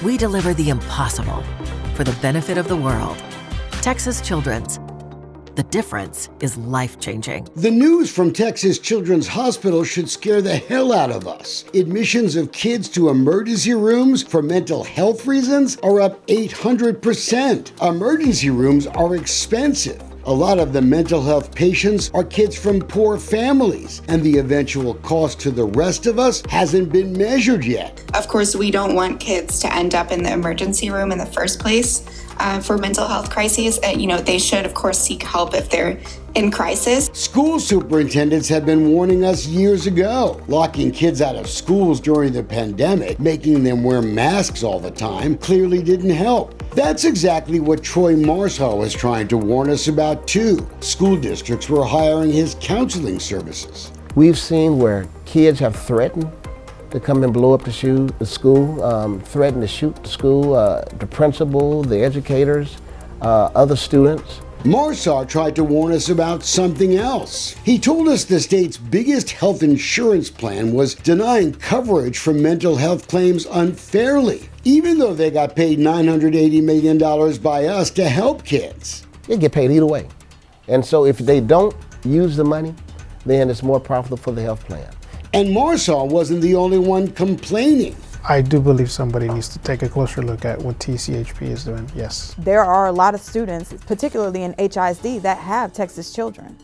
We deliver the impossible for the benefit of the world. Texas Children's. The difference is life-changing. The news from Texas Children's Hospital should scare the hell out of us. Admissions of kids to emergency rooms for mental health reasons are up 800%. Emergency rooms are expensive. A lot of the mental health patients are kids from poor families, and the eventual cost to the rest of us hasn't been measured yet. Of course, we don't want kids to end up in the emergency room in the first place for mental health crises. They should, of course, seek help if they're in crisis. School superintendents have been warning us years ago. Locking kids out of schools during the pandemic, making them wear masks all the time, clearly didn't help. That's exactly what Troy Marsaw was trying to warn us about too. School districts were hiring his counseling services. We've seen where kids have threatened to come and blow up the school, threatened to shoot the school, the principal, the educators, other students. Marsaw tried to warn us about something else. He told us the state's biggest health insurance plan was denying coverage for mental health claims unfairly, even though they got paid $980 million by us to help kids. They get paid either way. And so if they don't use the money, then it's more profitable for the health plan. And Marsaw wasn't the only one complaining. I do believe somebody needs to take a closer look at what TCHP is doing, yes. There are a lot of students, particularly in HISD, that have Texas children,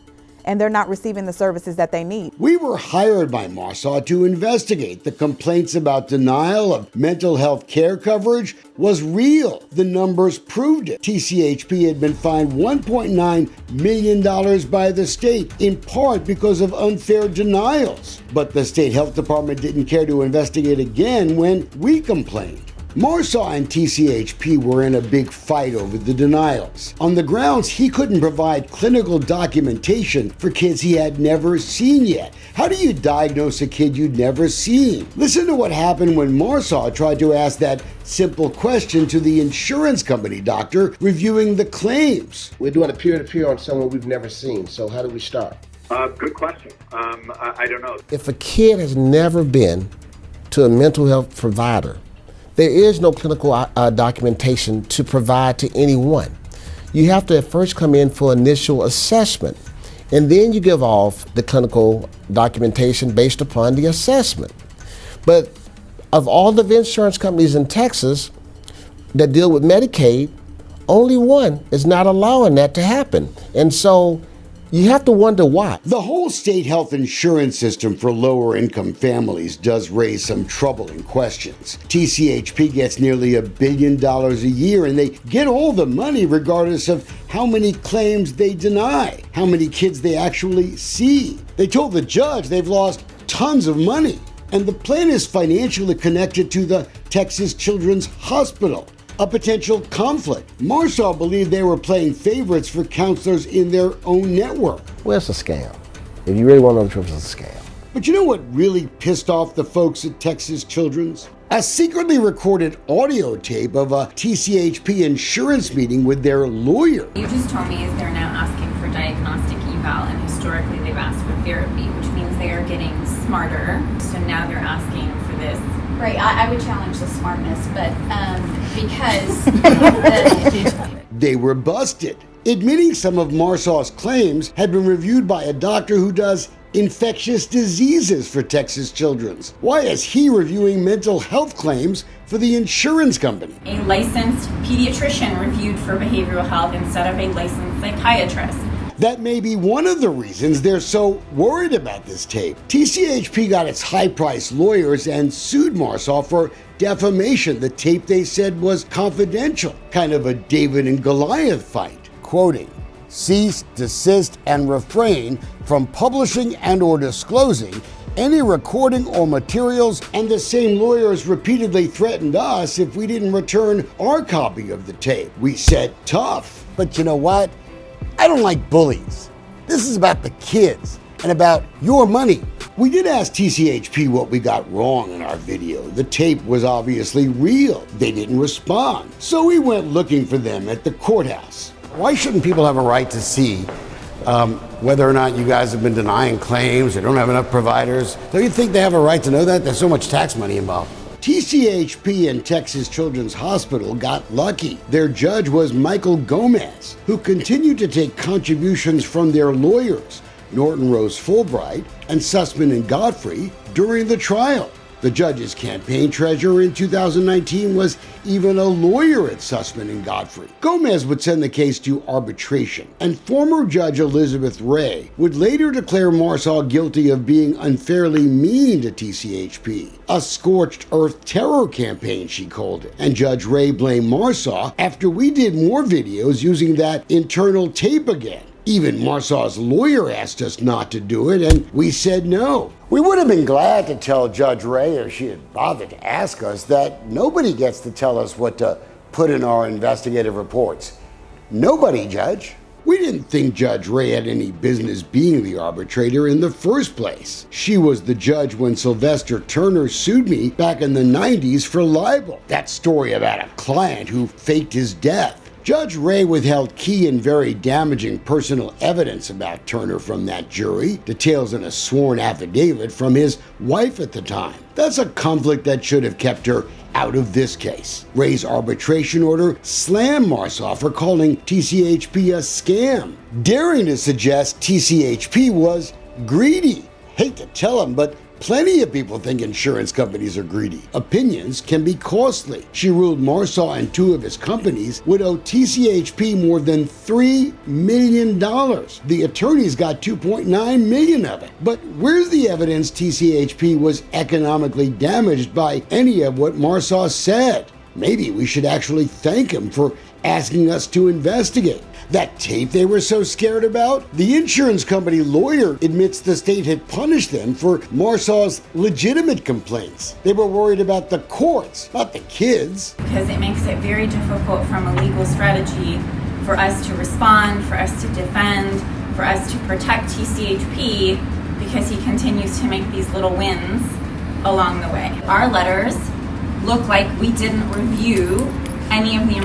and they're not receiving the services that they need. We were hired by Marsaw to investigate. The complaints about denial of mental health care coverage was real. The numbers proved it. TCHP had been fined $1.9 million by the state, in part because of unfair denials. But the state health department didn't care to investigate again when we complained. Marsaw and TCHP were in a big fight over the denials, on the grounds he couldn't provide clinical documentation for kids he had never seen yet. How do you diagnose a kid you'd never seen? Listen to what happened when Marsaw tried to ask that simple question to the insurance company doctor reviewing the claims. We're doing a peer-to-peer on someone we've never seen, so how do we start? Good question. I don't know. If a kid has never been to a mental health provider, there is no clinical documentation to provide to anyone. You have to first come in for initial assessment, and then you give off the clinical documentation based upon the assessment. But of all the insurance companies in Texas that deal with Medicaid, only one is not allowing that to happen. And so you have to wonder why. The whole state health insurance system for lower income families does raise some troubling questions. TCHP gets nearly $1 billion a year, and they get all the money regardless of how many claims they deny, how many kids they actually see. They told the judge they've lost tons of money, and the plan is financially connected to the Texas Children's Hospital. A potential conflict. Marsaw believed they were playing favorites for counselors in their own network. Well, it's a scam. If you really want to know the truth, it's a scam. But you know what really pissed off the folks at Texas Children's? A secretly recorded audio tape of a TCHP insurance meeting with their lawyer. You just told me is they're now asking for diagnostic eval, and historically they've asked for therapy, which means they are getting smarter. So now they're asking for this. Right, I would challenge the smartness, but because they were busted, admitting some of Marsaw's claims had been reviewed by a doctor who does infectious diseases for Texas Children's. Why is he reviewing mental health claims for the insurance company? A licensed pediatrician reviewed for behavioral health instead of a licensed psychiatrist. That may be one of the reasons they're so worried about this tape. TCHP got its high-priced lawyers and sued Marsaw for defamation. The tape, they said, was confidential, kind of a David and Goliath fight. Quoting, "Cease, desist, and refrain from publishing and or disclosing any recording or materials," and the same lawyers repeatedly threatened us if we didn't return our copy of the tape. We said tough. But you know what? I don't like bullies. This is about the kids and about your money. We did ask TCHP what we got wrong in our video. The tape was obviously real. They didn't respond. So we went looking for them at the courthouse. Why shouldn't people have a right to see whether or not you guys have been denying claims or don't have enough providers? Don't you think they have a right to know that? There's so much tax money involved. TCHP and Texas Children's Hospital got lucky. Their judge was Michael Gomez, who continued to take contributions from their lawyers, Norton Rose Fulbright and Sussman and Godfrey, during the trial. The judge's campaign treasurer in 2019 was even a lawyer at Sussman and Godfrey. Gomez would send the case to arbitration, and former Judge Elizabeth Ray would later declare Marsal guilty of being unfairly mean to TCHP. A scorched earth terror campaign, she called it. And Judge Ray blamed Marsal after we did more videos using that internal tape again. Even Marsal's lawyer asked us not to do it, and we said no. We would have been glad to tell Judge Ray, if she had bothered to ask us, that nobody gets to tell us what to put in our investigative reports. Nobody, Judge. We didn't think Judge Ray had any business being the arbitrator in the first place. She was the judge when Sylvester Turner sued me back in the 90s for libel. That story about a client who faked his death. Judge Ray withheld key and very damaging personal evidence about Turner from that jury, details in a sworn affidavit from his wife at the time. That's a conflict that should have kept her out of this case. Ray's arbitration order slammed Marsal for calling TCHP a scam, daring to suggest TCHP was greedy. Hate to tell him, but plenty of people think insurance companies are greedy. Opinions can be costly. She ruled Marsal and two of his companies would owe TCHP more than $3 million. The attorneys got $2.9 million of it. But where's the evidence TCHP was economically damaged by any of what Marsal said? Maybe we should actually thank him for asking us to investigate. That tape they were so scared about? The insurance company lawyer admits the state had punished them for Marsal's legitimate complaints. They were worried about the courts, not the kids. Because it makes it very difficult from a legal strategy for us to respond, for us to defend, for us to protect TCHP, because he continues to make these little wins along the way. Our letters look like we didn't review any of the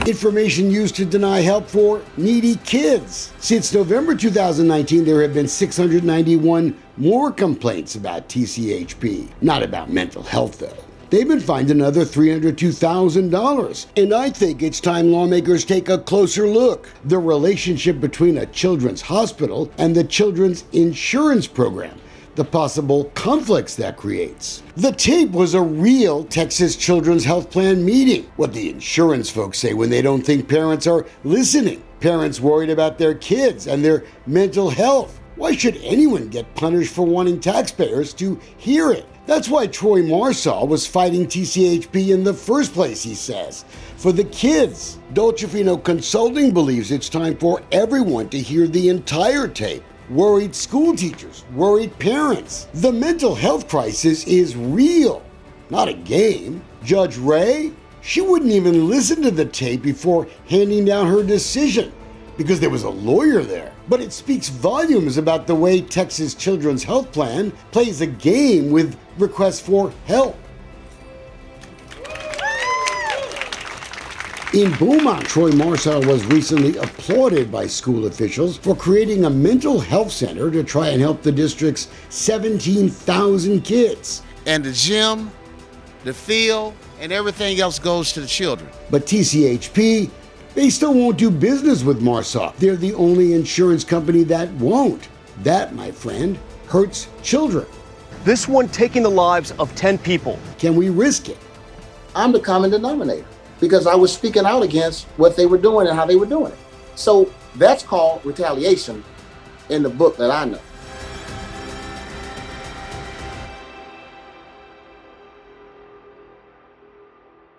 information used to deny help for needy kids. Since November 2019, there have been 691 more complaints about TCHP. Not about mental health, though. They've been fined another $302,000. And I think it's time lawmakers take a closer look. The relationship between a children's hospital and the children's insurance program. The possible conflicts that creates. The tape was a real Texas Children's Health Plan meeting. What the insurance folks say when they don't think parents are listening. Parents worried about their kids and their mental health. Why should anyone get punished for wanting taxpayers to hear it? That's why Troy Marsal was fighting TCHP in the first place, he says. For the kids. Dolcefino Consulting believes it's time for everyone to hear the entire tape. Worried school teachers, worried parents. The mental health crisis is real, not a game. Judge Ray, she wouldn't even listen to the tape before handing down her decision because there was a lawyer there. But it speaks volumes about the way Texas Children's Health Plan plays a game with requests for help. In Beaumont, Troy Marsal was recently applauded by school officials for creating a mental health center to try and help the district's 17,000 kids. And the gym, the field, and everything else goes to the children. But TCHP, they still won't do business with Marsal. They're the only insurance company that won't. That, my friend, hurts children. This one taking the lives of 10 people. Can we risk it? I'm the common denominator, because I was speaking out against what they were doing and how they were doing it. So that's called retaliation in the book that I know.